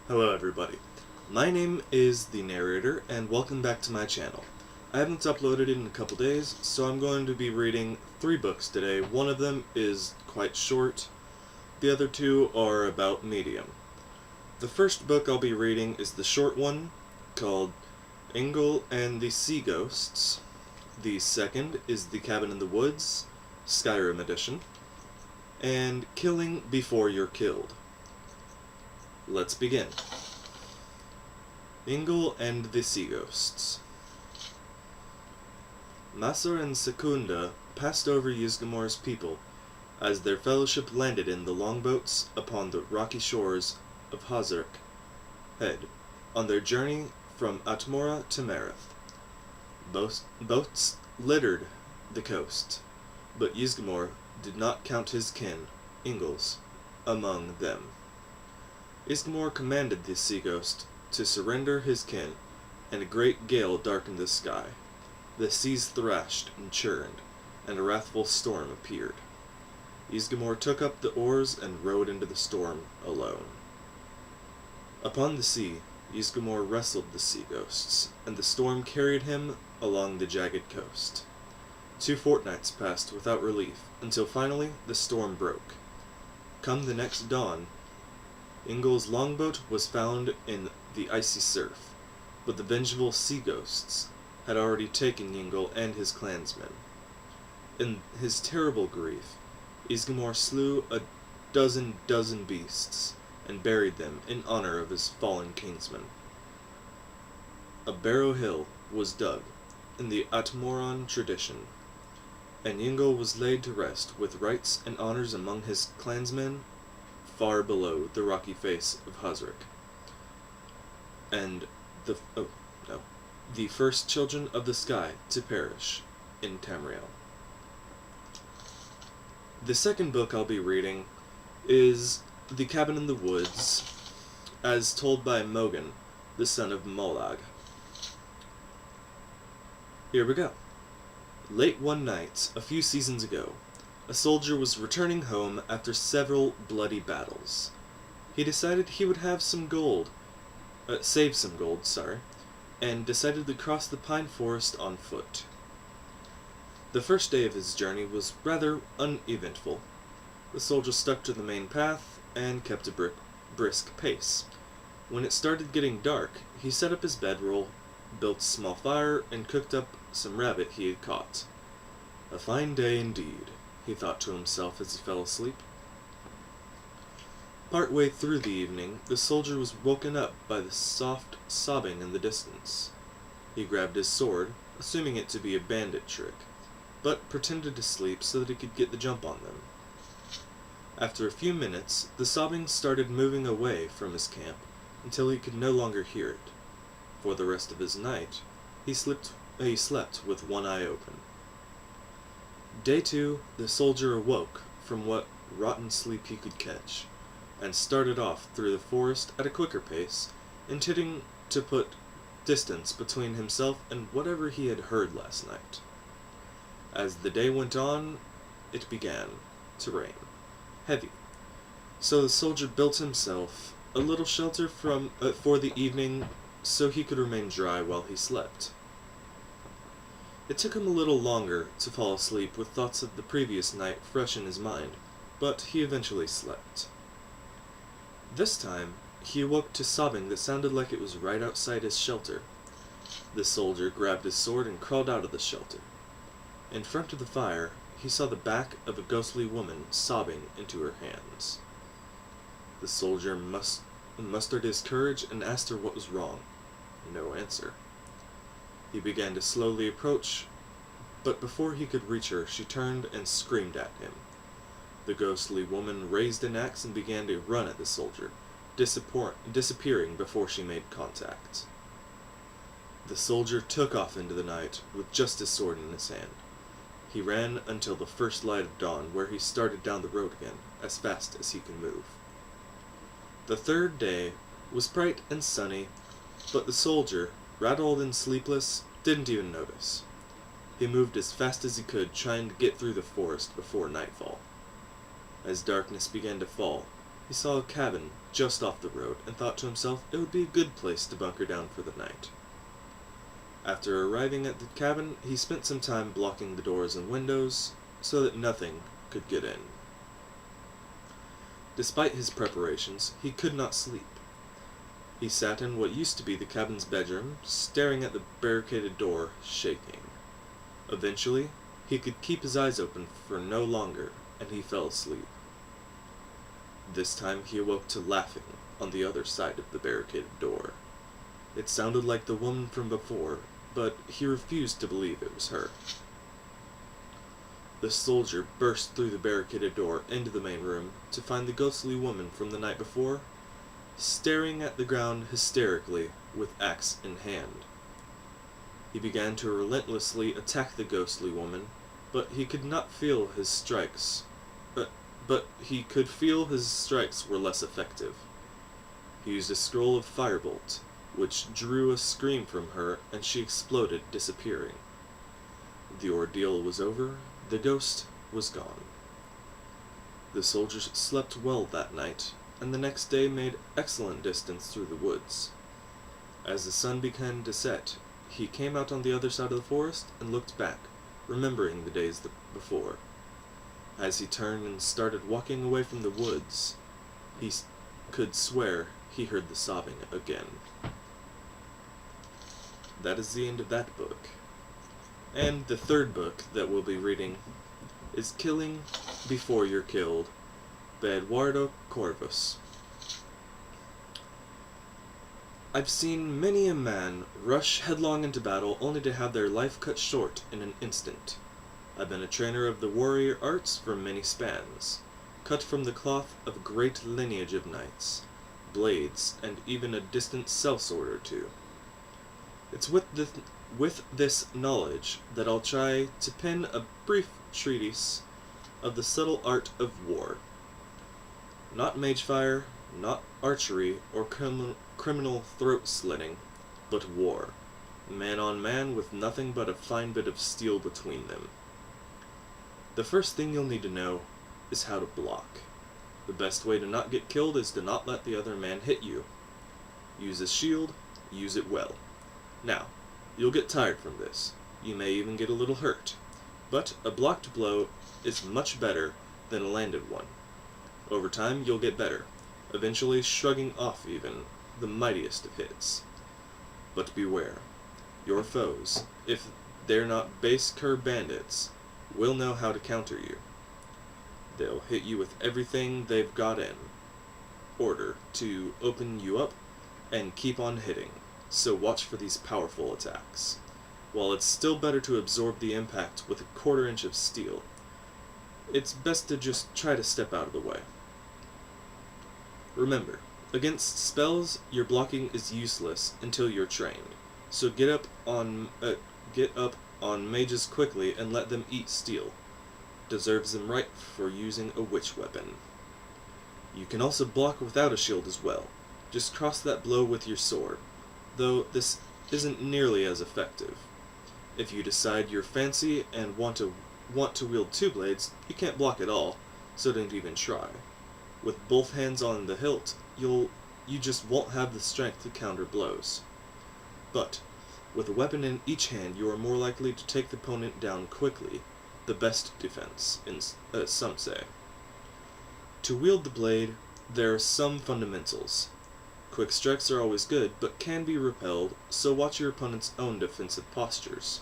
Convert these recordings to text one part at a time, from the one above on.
Hello everybody, my name is the narrator and welcome back to my channel. I haven't uploaded in a couple days, so I'm going to be reading 3 books today. One of them is quite short, the other 2 are about medium. The first book I'll be reading is the short one, called Engl and the Sea Ghosts. The second is The Cabin in the Woods, Skyrim edition, and Killing Before You're Killed. Let's begin. Yngol and the Sea Ghosts. Masur and Secunda passed over Ysgramor's people as their fellowship landed in the longboats upon the rocky shores of Hazark Head on their journey from Atmora to Mareth. Boats littered the coast, but Ysgramor did not count his kin, Yngles, among them. Ysgramor commanded the sea ghost to surrender his kin, and a great gale darkened the sky. The seas thrashed and churned, and a wrathful storm appeared. Ysgramor took up the oars and rowed into the storm alone. Upon the sea, Ysgramor wrestled the sea ghosts, and the storm carried him along the jagged coast. 2 fortnights passed without relief, until finally the storm broke. Come the next dawn, Yngol's longboat was found in the icy surf, but the vengeful sea ghosts had already taken Yngol and his clansmen. In his terrible grief, Ysgramor slew a dozen beasts and buried them in honor of his fallen kinsmen. A barrow hill was dug in the Atmoran tradition, and Yngol was laid to rest with rites and honors among his clansmen far below the rocky face of Hazark, and the first children of the sky to perish in Tamriel. The second book I'll be reading is The Cabin in the Woods, as told by Mogan, the son of Molag. Here we go. Late one night, a few seasons ago, a soldier was returning home after several bloody battles. He decided he would have some gold, save some gold, and decided to cross the pine forest on foot. The first day of his journey was rather uneventful. The soldier stuck to the main path and kept a brisk pace. When it started getting dark, he set up his bedroll, built a small fire, and cooked up some rabbit he had caught. A fine day indeed, he thought to himself as he fell asleep. Partway through the evening, the soldier was woken up by the soft sobbing in the distance. He grabbed his sword, assuming it to be a bandit trick, but pretended to sleep so that he could get the jump on them. After a few minutes, the sobbing started moving away from his camp until he could no longer hear it. For the rest of his night, he slept with one eye open. Day 2, the soldier awoke from what rotten sleep he could catch, and started off through the forest at a quicker pace, intending to put distance between himself and whatever he had heard last night. As the day went on, it began to rain, heavy, so the soldier built himself a little shelter for the evening so he could remain dry while he slept. It took him a little longer to fall asleep with thoughts of the previous night fresh in his mind, but he eventually slept. This time, he awoke to sobbing that sounded like it was right outside his shelter. The soldier grabbed his sword and crawled out of the shelter. In front of the fire, he saw the back of a ghostly woman sobbing into her hands. The soldier mustered his courage and asked her what was wrong. No answer. He began to slowly approach, but before he could reach her, she turned and screamed at him. The ghostly woman raised an axe and began to run at the soldier, disappearing before she made contact. The soldier took off into the night with just his sword in his hand. He ran until the first light of dawn, where he started down the road again, as fast as he could move. The third day was bright and sunny, but the soldier, rattled and sleepless, didn't even notice. He moved as fast as he could, trying to get through the forest before nightfall. As darkness began to fall, he he saw a cabin just off the road and thought to himself it would be a good place to bunker down for the night. After arriving at the cabin, he spent some time blocking the doors and windows so that nothing could get in. Despite his preparations, he could not sleep. He sat in what used to be the cabin's bedroom, staring at the barricaded door, shaking. Eventually, he could keep his eyes open for no longer, and he fell asleep. This time he awoke to laughing on the other side of the barricaded door. It sounded like the woman from before, but he refused to believe it was her. The soldier burst through the barricaded door into the main room to find the ghostly woman from the night before, staring at the ground hysterically with axe in hand. He began to relentlessly attack the ghostly woman, but he could not feel his strikes. But he could feel his strikes were less effective. He used a scroll of firebolt, which drew a scream from her, and she exploded, disappearing. The ordeal was over. The ghost was gone. The soldiers slept well that night, and the next day made excellent distance through the woods. As the sun began to set, he came out on the other side of the forest and looked back, remembering the days before. As he turned and started walking away from the woods, he could swear he heard the sobbing again. That is the end of that book. And the third book that we'll be reading is Killing Before You're Killed by Eduardo Corvus. I've seen many a man rush headlong into battle only to have their life cut short in an instant. I've been a trainer of the warrior arts for many spans, cut from the cloth of a great lineage of knights, blades, and even a distant sellsword or two. It's with this knowledge that I'll try to pen a brief treatise of the subtle art of war. Not magefire, not archery, or criminal throat-slitting, but war, man on man with nothing but a fine bit of steel between them. The first thing you'll need to know is how to block. The best way to not get killed is to not let the other man hit you. Use a shield, use it well. Now, you'll get tired from this. You may even get a little hurt. But a blocked blow is much better than a landed one. Over time, you'll get better, eventually shrugging off even the mightiest of hits. But beware. Your foes, if they're not base cur bandits, will know how to counter you. They'll hit you with everything they've got in order to open you up and keep on hitting, so watch for these powerful attacks. While it's still better to absorb the impact with a quarter inch of steel, it's best to just try to step out of the way. Remember, against spells, your blocking is useless until you're trained, so get up on mages quickly and let them eat steel. Deserves them right for using a witch weapon. You can also block without a shield as well. Just cross that blow with your sword, though this isn't nearly as effective. If you decide you're fancy and want to wield two blades, you can't block at all, so don't even try. With both hands on the hilt, you just won't have the strength to counter blows. But with a weapon in each hand, you are more likely to take the opponent down quickly, the best defense, some say. To wield the blade, there are some fundamentals. Quick strikes are always good, but can be repelled, so watch your opponent's own defensive postures.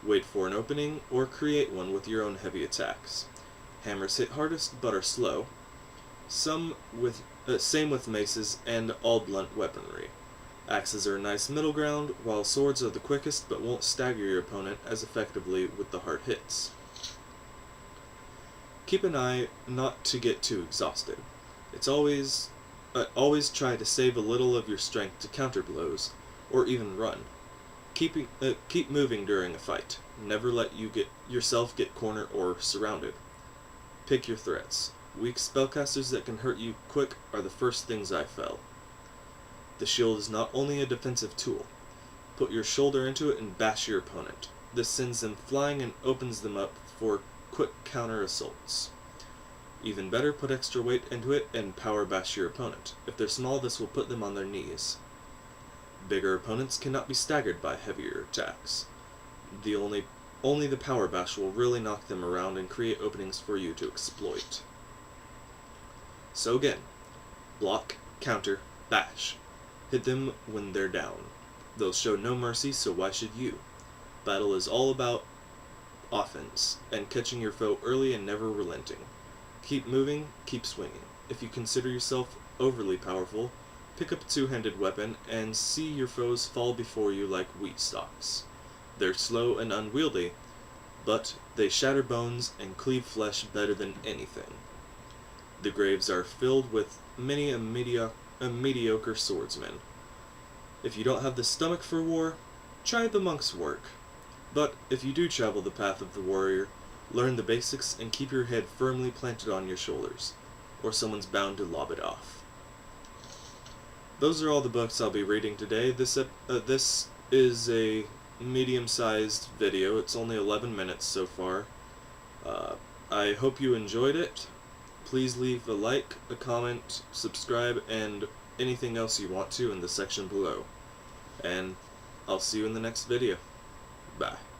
Wait for an opening, or create one with your own heavy attacks. Hammers hit hardest, but are slow. Same with maces and all blunt weaponry. Axes are a nice middle ground, while swords are the quickest but won't stagger your opponent as effectively with the hard hits. Keep an eye not to get too exhausted. It's always try to save a little of your strength to counter blows, or even run. Keep moving during a fight. Never let yourself get cornered or surrounded. Pick your threats. Weak spellcasters that can hurt you quick are the first things I fell. The shield is not only a defensive tool. Put your shoulder into it and bash your opponent. This sends them flying and opens them up for quick counter assaults. Even better, put extra weight into it and power bash your opponent. If they're small, this will put them on their knees. Bigger opponents cannot be staggered by heavier attacks. Only the power bash will really knock them around and create openings for you to exploit. So again, block, counter, bash. Hit them when they're down. They'll show no mercy, so why should you? Battle is all about offense, and catching your foe early and never relenting. Keep moving, keep swinging. If you consider yourself overly powerful, pick up a two-handed weapon and see your foes fall before you like wheat stalks. They're slow and unwieldy, but they shatter bones and cleave flesh better than anything. The graves are filled with many a mediocre swordsman. If you don't have the stomach for war, try the monk's work. But if you do travel the path of the warrior, learn the basics and keep your head firmly planted on your shoulders, or someone's bound to lob it off. Those are all the books I'll be reading today. This is a medium-sized video. It's only 11 minutes so far. I hope you enjoyed it. Please leave a like, a comment, subscribe, and anything else you want to in the section below. And I'll see you in the next video. Bye.